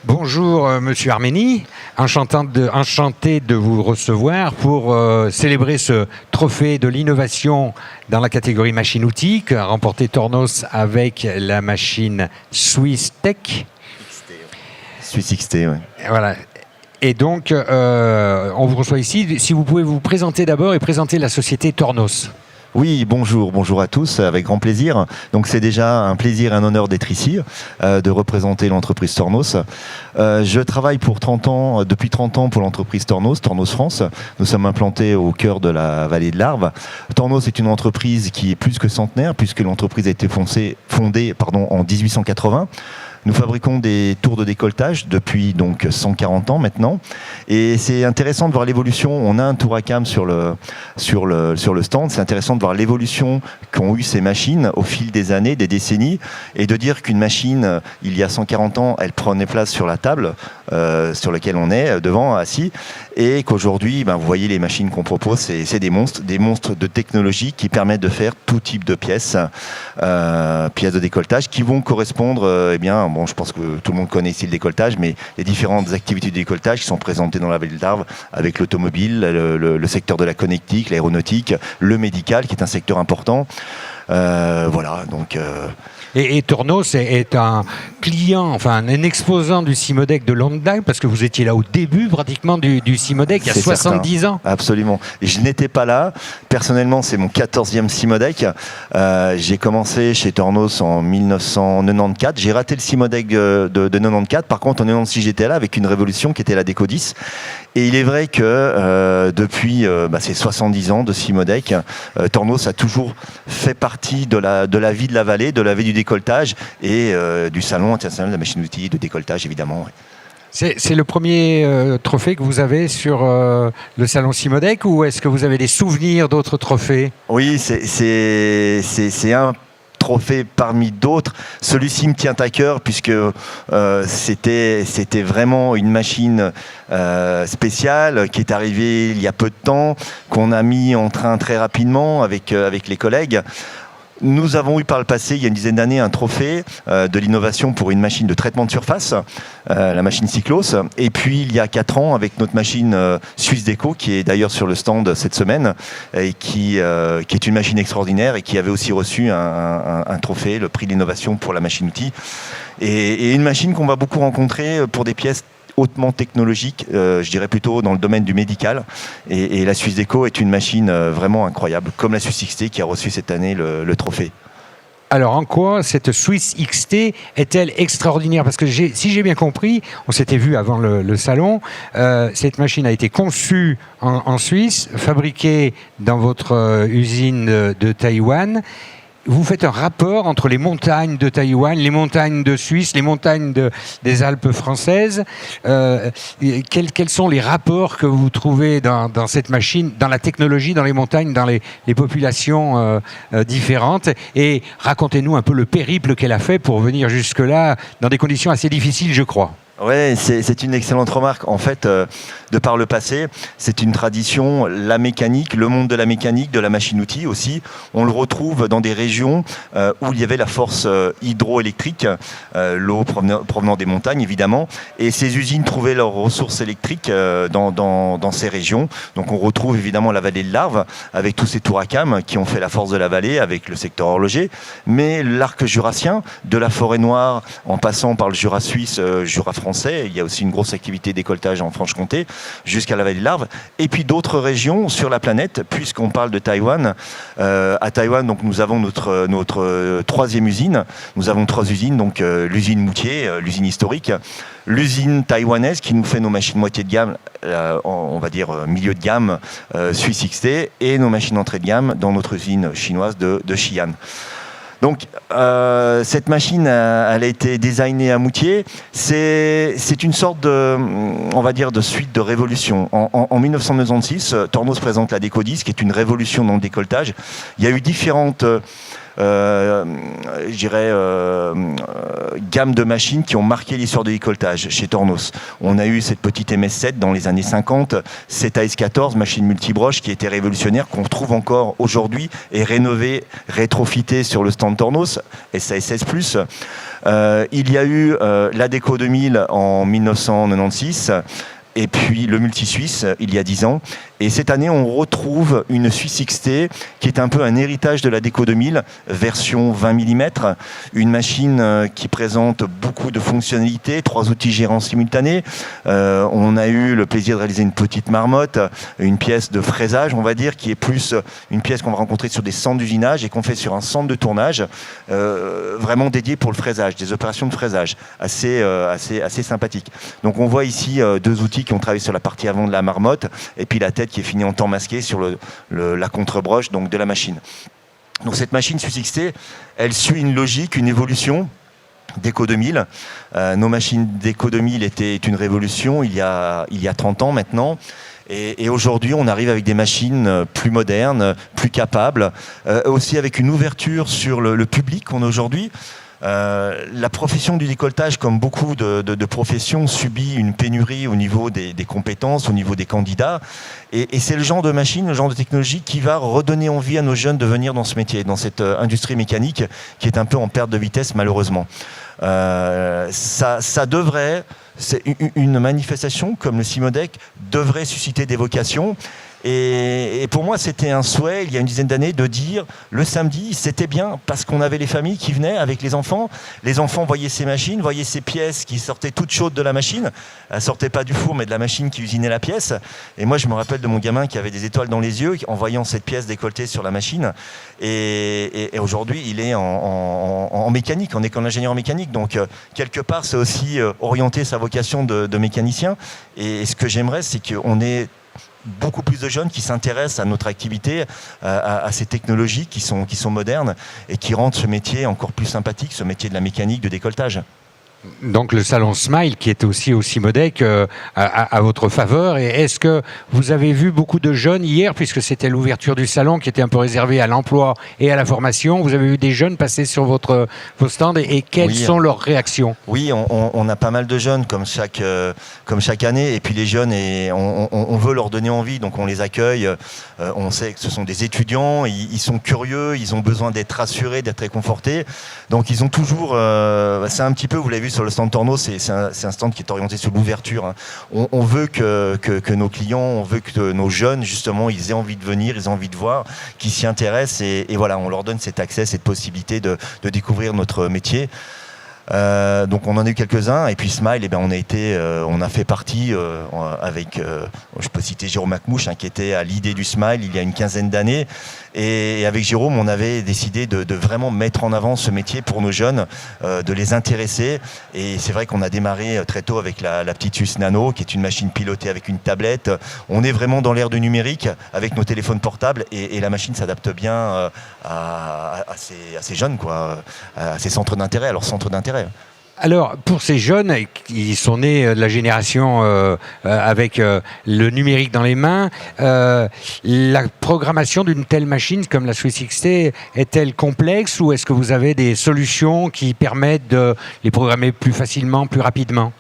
Bonjour Monsieur Arménie, enchanté de vous recevoir pour célébrer ce trophée de l'innovation dans la catégorie machine-outil qu'a remporté Tornos avec la machine Swiss Tech. Swiss XT, oui. Voilà. Et donc, on vous reçoit ici. Si vous pouvez vous présenter d'abord et présenter la société Tornos. Oui, bonjour à tous, avec grand plaisir. Donc c'est déjà un plaisir et un honneur d'être ici, de représenter l'entreprise Tornos. Je travaille depuis 30 ans pour l'entreprise Tornos France. Nous sommes implantés au cœur de la vallée de l'Arve. Tornos est une entreprise qui est plus que centenaire, puisque l'entreprise a été fondée en 1880. Nous fabriquons des tours de décolletage depuis donc 140 ans maintenant, et c'est intéressant de voir l'évolution. On a un tour à cam sur le stand. C'est intéressant de voir l'évolution qu'ont eu ces machines au fil des années, des décennies, et de dire qu'une machine, il y a 140 ans, elle prenait place sur la table sur laquelle on est devant assis, et qu'aujourd'hui, vous voyez les machines qu'on propose, c'est des monstres de technologie qui permettent de faire tout type de pièces de décolletage qui vont correspondre je pense que tout le monde connaît ici le décolletage, mais les différentes activités de décolletage qui sont présentées dans la vallée de l'Arve, avec l'automobile, le secteur de la connectique, l'aéronautique, le médical, qui est un secteur important. Et Tornos est un client, un exposant du Cimodec de longue date, parce que vous étiez là au début pratiquement du Cimodec, il y a 70 ans. Absolument. Et je n'étais pas là. Personnellement, c'est mon 14e Cimodec. J'ai commencé chez Tornos en 1994. J'ai raté le Cimodec de 94. Par contre, en 96, j'étais là avec une révolution qui était la Déco 10. Et il est vrai que depuis ces 70 ans de Cimodec, Tornos a toujours fait partie de la vie de la vallée, de la vie du décolletage et du salon international de la machine-outil de décolletage, évidemment. C'est le premier trophée que vous avez sur le salon Cimodec, ou est-ce que vous avez des souvenirs d'autres trophées? Oui, c'est un trophée parmi d'autres. Celui-ci me tient à cœur puisque c'était vraiment une machine spéciale qui est arrivée il y a peu de temps, qu'on a mis en train très rapidement avec les collègues. Nous avons eu par le passé, il y a une dizaine d'années, un trophée de l'innovation pour une machine de traitement de surface, la machine Cyclos. Et puis il y a 4 ans, avec notre machine Suisse Déco, qui est d'ailleurs sur le stand cette semaine, et qui est une machine extraordinaire et qui avait aussi reçu un trophée, le prix de l'innovation pour la machine-outil. Et une machine qu'on va beaucoup rencontrer pour des pièces hautement technologique, je dirais plutôt dans le domaine du médical. Et la Suisse Déco est une machine vraiment incroyable, comme la Swiss XT qui a reçu cette année le trophée. Alors, en quoi cette Swiss XT est-elle extraordinaire? Parce que si j'ai bien compris, on s'était vu avant le salon, cette machine a été conçue en Suisse, fabriquée dans votre usine de Taïwan. Vous faites un rapport entre les montagnes de Taïwan, les montagnes de Suisse, les montagnes des Alpes françaises. Quels sont les rapports que vous trouvez dans cette machine, dans la technologie, dans les montagnes, dans les populations différentes? Et racontez-nous un peu le périple qu'elle a fait pour venir jusque-là, dans des conditions assez difficiles, je crois. Oui, c'est une excellente remarque. En fait, de par le passé, c'est une tradition, la mécanique, le monde de la mécanique, de la machine-outil aussi. On le retrouve dans des régions où il y avait la force hydroélectrique, l'eau provenant des montagnes évidemment, et ces usines trouvaient leurs ressources électriques dans ces régions. Donc on retrouve évidemment la vallée de l'Arve, avec tous ces tours à cam qui ont fait la force de la vallée, avec le secteur horloger, mais l'arc jurassien, de la forêt noire en passant par le Jura suisse, Jura français, il y a aussi une grosse activité décolletage en Franche-Comté, jusqu'à la vallée de l'Arve, et puis d'autres régions sur la planète, puisqu'on parle de Taïwan. À Taïwan, donc, nous avons notre 3e usine. Nous avons 3 usines, donc l'usine Moutier, l'usine historique, l'usine taïwanaise qui nous fait nos machines moitié de gamme, on va dire milieu de gamme, Swiss XT, et nos machines entrée de gamme dans notre usine chinoise de Xi'an. Donc cette machine, elle a été designée à Moutier. C'est une sorte de suite de révolution. En 1996, Tornos présente la Déco 10, qui est une révolution dans le décolletage. Il y a eu différentes je dirais, gamme de machines qui ont marqué l'histoire de l'écoltage chez Tornos. On a eu cette petite MS7 dans les années 50, cette AS14, machine multibroche qui était révolutionnaire, qu'on retrouve encore aujourd'hui et rénovée, rétrofitée sur le stand Tornos, SAS16+. Il y a eu la Déco 2000 en 1996, et puis le Multi-Suisse il y a 10 ans. Et cette année, on retrouve une Swiss XT qui est un peu un héritage de la Déco 2000, version 20 mm, une machine qui présente beaucoup de fonctionnalités, 3 outils gérants simultanés. On a eu le plaisir de réaliser une petite marmotte, une pièce de fraisage, on va dire, qui est plus une pièce qu'on va rencontrer sur des centres d'usinage et qu'on fait sur un centre de tournage, vraiment dédié pour le fraisage, des opérations de fraisage, assez sympathique. Donc on voit ici 2 outils qui ont travaillé sur la partie avant de la marmotte, et puis la tête qui est finie en temps masqué sur la contre-broche donc de la machine. Donc cette machine Swiss XT, elle suit une logique, une évolution Déco 2000. Nos machines Déco 2000 étaient une révolution il y a 30 ans maintenant. Et aujourd'hui, on arrive avec des machines plus modernes, plus capables, aussi avec une ouverture sur le public qu'on a aujourd'hui. La profession du décolletage, comme beaucoup de professions, subit une pénurie au niveau des compétences, au niveau des candidats. Et c'est le genre de machine, le genre de technologie qui va redonner envie à nos jeunes de venir dans ce métier, dans cette industrie mécanique qui est un peu en perte de vitesse malheureusement. Ça devrait, c'est une manifestation comme le Cimodec devrait susciter des vocations. Et pour moi, c'était un souhait, il y a une dizaine d'années, de dire le samedi, c'était bien parce qu'on avait les familles qui venaient avec les enfants. Les enfants voyaient ces machines, voyaient ces pièces qui sortaient toutes chaudes de la machine. Elles ne sortaient pas du four, mais de la machine qui usinait la pièce. Et moi, je me rappelle de mon gamin qui avait des étoiles dans les yeux en voyant cette pièce décolletée sur la machine. Et aujourd'hui, il est en mécanique, en école d'ingénieur en mécanique. Donc, quelque part, c'est aussi orienter sa vocation de mécanicien. Et ce que j'aimerais, c'est qu'on ait beaucoup plus de jeunes qui s'intéressent à notre activité, à ces technologies qui sont modernes et qui rendent ce métier encore plus sympathique, ce métier de la mécanique de décolletage. Donc le salon Smile qui est aussi au Cimodec à votre faveur. Et est-ce que vous avez vu beaucoup de jeunes hier, puisque c'était l'ouverture du salon qui était un peu réservé à l'emploi et à la formation, vous avez vu des jeunes passer sur vos stands et quelles sont leurs réactions? Oui, on a pas mal de jeunes comme chaque année, et puis les jeunes, on veut leur donner envie, donc on les accueille. On sait que ce sont des étudiants, ils sont curieux, ils ont besoin d'être rassurés, d'être réconfortés. Donc ils ont toujours, c'est un petit peu, vous l'avez vu sur le stand Tornos, c'est un stand qui est orienté sur l'ouverture. Hein. On veut que nos clients, on veut que nos jeunes, justement, ils aient envie de venir, ils aient envie de voir, qu'ils s'y intéressent. Et voilà, on leur donne cet accès, cette possibilité de découvrir notre métier. Donc on en a eu quelques-uns, et puis Smile, on a fait partie avec, je peux citer Jérôme Macmouche, hein, qui était à l'idée du Smile il y a une quinzaine d'années, et avec Jérôme on avait décidé de vraiment mettre en avant ce métier pour nos jeunes, de les intéresser, et c'est vrai qu'on a démarré très tôt avec la petite Suisse Nano, qui est une machine pilotée avec une tablette. On est vraiment dans l'ère du numérique avec nos téléphones portables, et la machine s'adapte bien à ces jeunes, quoi, à ces centres d'intérêt, à leurs centres d'intérêt. Alors, pour ces jeunes qui sont nés de la génération avec le numérique dans les mains, la programmation d'une telle machine comme la Swiss XT est-elle complexe, ou est-ce que vous avez des solutions qui permettent de les programmer plus facilement, plus rapidement?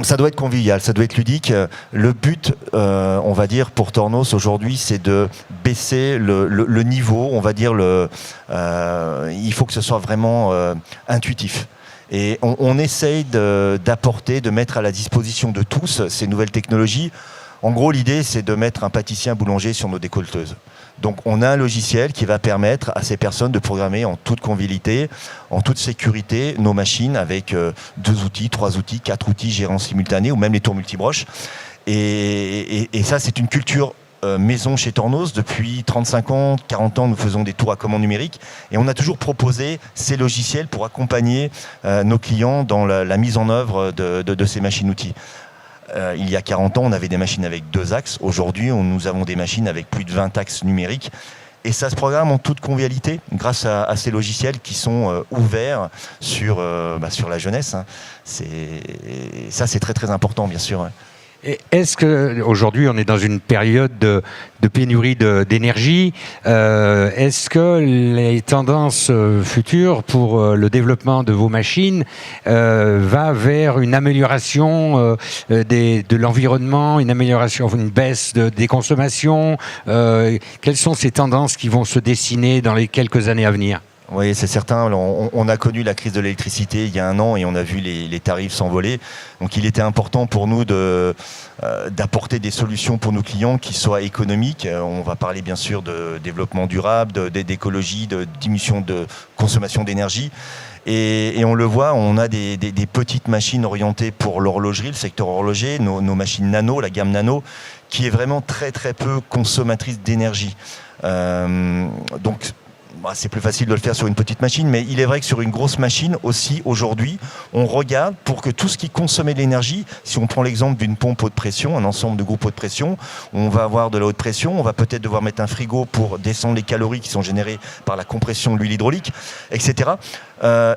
Ça doit être convivial, ça doit être ludique. Le but, on va dire, pour Tornos aujourd'hui, c'est de baisser le niveau, on va dire, il faut que ce soit vraiment intuitif. Et on essaye d'apporter, de mettre à la disposition de tous ces nouvelles technologies. En gros, l'idée, c'est de mettre un pâtissier, un boulanger sur nos décolleteuses. Donc on a un logiciel qui va permettre à ces personnes de programmer en toute convivialité, en toute sécurité, nos machines avec 2 outils, 3 outils, 4 outils gérants simultanés, ou même les tours multibroches. Et ça, c'est une culture maison chez Tornos. Depuis 35 ans, 40 ans, nous faisons des tours à commande numérique, et on a toujours proposé ces logiciels pour accompagner nos clients dans la mise en œuvre de ces machines-outils. Il y a 40 ans, on avait des machines avec 2 axes. Aujourd'hui, nous avons des machines avec plus de 20 axes numériques. Et ça se programme en toute convivialité grâce à ces logiciels qui sont ouverts sur la jeunesse. Hein. Ça, c'est très très important, bien sûr. Et est-ce qu'aujourd'hui, on est dans une période de pénurie d'énergie, est-ce que les tendances futures pour le développement de vos machines va vers une amélioration de l'environnement, une baisse des consommations? Quelles sont ces tendances qui vont se dessiner dans les quelques années à venir? Oui, c'est certain. On a connu la crise de l'électricité il y a un an et on a vu les tarifs s'envoler. Donc il était important pour nous d'apporter des solutions pour nos clients qui soient économiques. On va parler bien sûr de développement durable, d'écologie, de diminution de consommation d'énergie. Et on le voit, on a des petites machines orientées pour l'horlogerie, le secteur horloger, nos machines nano, la gamme nano, qui est vraiment très très peu consommatrice d'énergie. Donc c'est plus facile de le faire sur une petite machine, mais il est vrai que sur une grosse machine aussi, aujourd'hui, on regarde pour que tout ce qui consommait de l'énergie, si on prend l'exemple d'une pompe haute pression, un ensemble de groupes haute pression, on va avoir de la haute pression, on va peut-être devoir mettre un frigo pour descendre les calories qui sont générées par la compression de l'huile hydraulique, etc.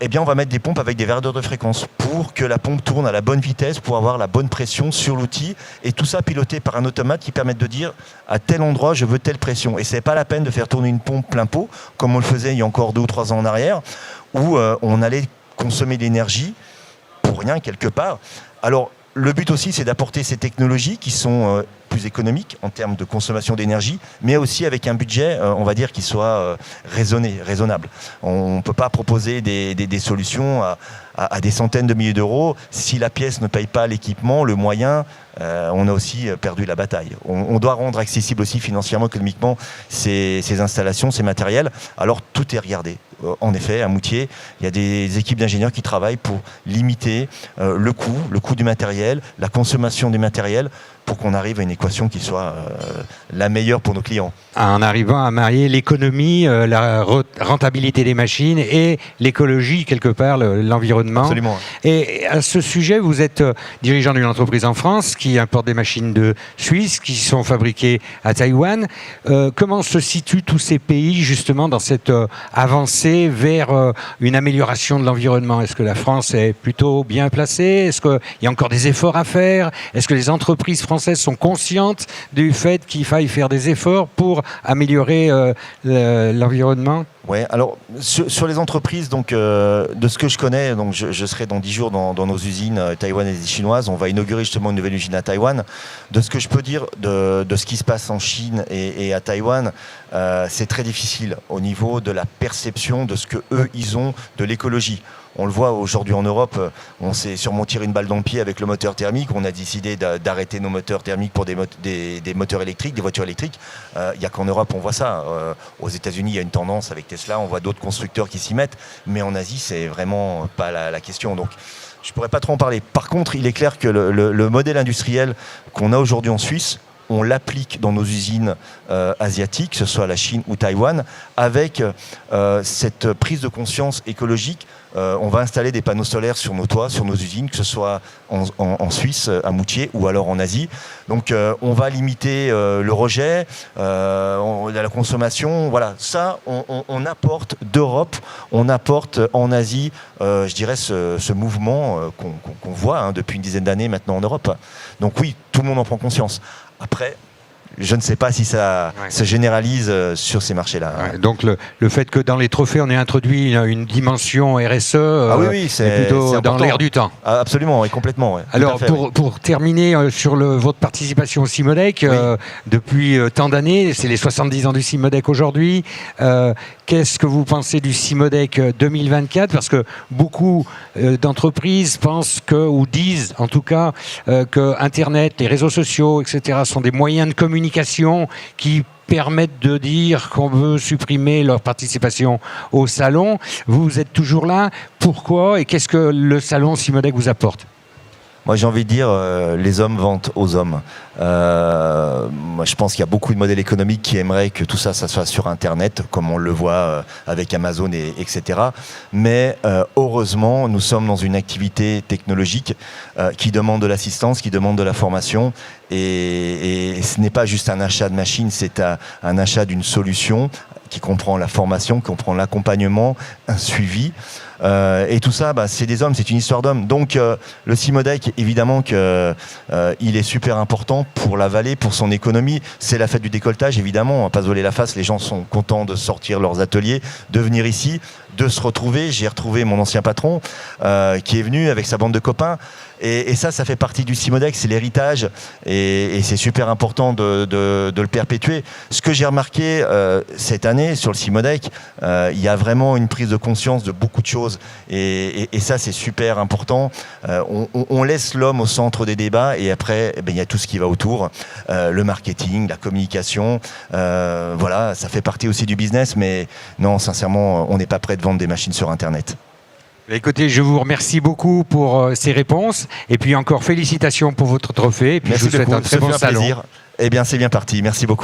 Eh bien, on va mettre des pompes avec des verdeurs de fréquence pour que la pompe tourne à la bonne vitesse, pour avoir la bonne pression sur l'outil, et tout ça piloté par un automate qui permet de dire à tel endroit je veux telle pression. Et c'est pas la peine de faire tourner une pompe plein pot, comme on le faisait il y a encore 2 ou 3 ans en arrière, où on allait consommer de l'énergie pour rien quelque part. Alors, le but aussi, c'est d'apporter ces technologies qui sont plus économiques en termes de consommation d'énergie, mais aussi avec un budget, on va dire, qui soit raisonnable. On ne peut pas proposer des solutions à des centaines de milliers d'euros. Si la pièce ne paye pas l'équipement, le moyen, on a aussi perdu la bataille. On doit rendre accessible aussi financièrement, économiquement, ces installations, ces matériels. Alors tout est regardé. En effet, à Moutier, il y a des équipes d'ingénieurs qui travaillent pour limiter le coût du matériel, la consommation du matériel, pour qu'on arrive à une équation qui soit la meilleure pour nos clients. En arrivant à marier l'économie, la rentabilité des machines et l'écologie, quelque part, l'environnement. Absolument. Et à ce sujet, vous êtes dirigeant d'une entreprise en France qui importe des machines de Suisse qui sont fabriquées à Taïwan. Comment se situent tous ces pays justement dans cette avancée vers une amélioration de l'environnement? Est-ce que la France est plutôt bien placée? Est-ce qu'il y a encore des efforts à faire? Est-ce que les entreprises françaises sont conscientes du fait qu'il faille faire des efforts pour améliorer l'environnement? Ouais, alors sur les entreprises, donc de ce que je connais, donc je serai dans 10 jours dans nos usines taïwanaises et chinoises. On va inaugurer justement une nouvelle usine à Taïwan. De ce que je peux dire de ce qui se passe en Chine et à Taïwan, c'est très difficile au niveau de la perception de ce que eux ils ont de l'écologie. On le voit aujourd'hui en Europe, on s'est sûrement tiré une balle dans le pied avec le moteur thermique. On a décidé d'arrêter nos moteurs thermiques pour des moteurs électriques, des voitures électriques. Il n'y a qu'en Europe on voit ça. Aux États-Unis, il y a une tendance avec Tesla, on voit d'autres constructeurs qui s'y mettent. Mais en Asie, c'est vraiment pas la question. Donc, je ne pourrais pas trop en parler. Par contre, il est clair que le modèle industriel qu'on a aujourd'hui en Suisse, on l'applique dans nos usines asiatiques, que ce soit la Chine ou Taïwan, avec cette prise de conscience écologique. On va installer des panneaux solaires sur nos toits, sur nos usines, que ce soit en Suisse, à Moutier, ou alors en Asie. Donc on va limiter le rejet, la consommation. Voilà, ça, on apporte d'Europe, on apporte en Asie, je dirais, ce mouvement qu'on voit depuis une dizaine d'années maintenant en Europe. Donc oui, tout le monde en prend conscience. Après, je ne sais pas si ça se généralise sur ces marchés-là. Ouais, donc le fait que dans les trophées on ait introduit une dimension RSE, oui, c'est plutôt dans l'air du temps. Absolument, et complètement. Ouais. Alors pour terminer sur votre participation au Cimodec, depuis tant d'années, c'est les 70 ans du Cimodec aujourd'hui. Qu'est-ce que vous pensez du Cimodec 2024? Parce que beaucoup d'entreprises pensent ou disent en tout cas que Internet, les réseaux sociaux, etc. sont des moyens de communication qui permettent de dire qu'on veut supprimer leur participation au salon. Vous êtes toujours là. Pourquoi? Et qu'est-ce que le salon Cimodec vous apporte? Moi, j'ai envie de dire, les hommes vendent aux hommes. Moi, je pense qu'il y a beaucoup de modèles économiques qui aimeraient que tout ça soit sur Internet, comme on le voit avec Amazon, etc. Mais heureusement, nous sommes dans une activité technologique qui demande de l'assistance, qui demande de la formation. Et ce n'est pas juste un achat de machine, c'est un achat d'une solution qui comprend la formation, qui comprend l'accompagnement, un suivi. Et tout ça, c'est des hommes, c'est une histoire d'hommes. Donc le Cimodec, évidemment que il est super important pour la vallée, pour son économie. C'est la fête du décolletage, évidemment. On va pas se voler la face. Les gens sont contents de sortir leurs ateliers, de venir ici, de se retrouver. J'ai retrouvé mon ancien patron qui est venu avec sa bande de copains. Et ça fait partie du Cimodec, c'est l'héritage. Et c'est super important de le perpétuer. Ce que j'ai remarqué cette année sur le Cimodec, il y a vraiment une prise de conscience de beaucoup de choses. Et ça, c'est super important. On laisse l'homme au centre des débats et après, il y a tout ce qui va autour. Le marketing, la communication. Voilà, ça fait partie aussi du business. Mais non, sincèrement, on n'est pas prêt de vendre des machines sur Internet. Écoutez, je vous remercie beaucoup pour ces réponses. Et puis encore félicitations pour votre trophée. Et puis Merci je vous souhaite beaucoup. un très Ça bon fait un salon. plaisir. Eh bien, c'est bien parti. Merci beaucoup.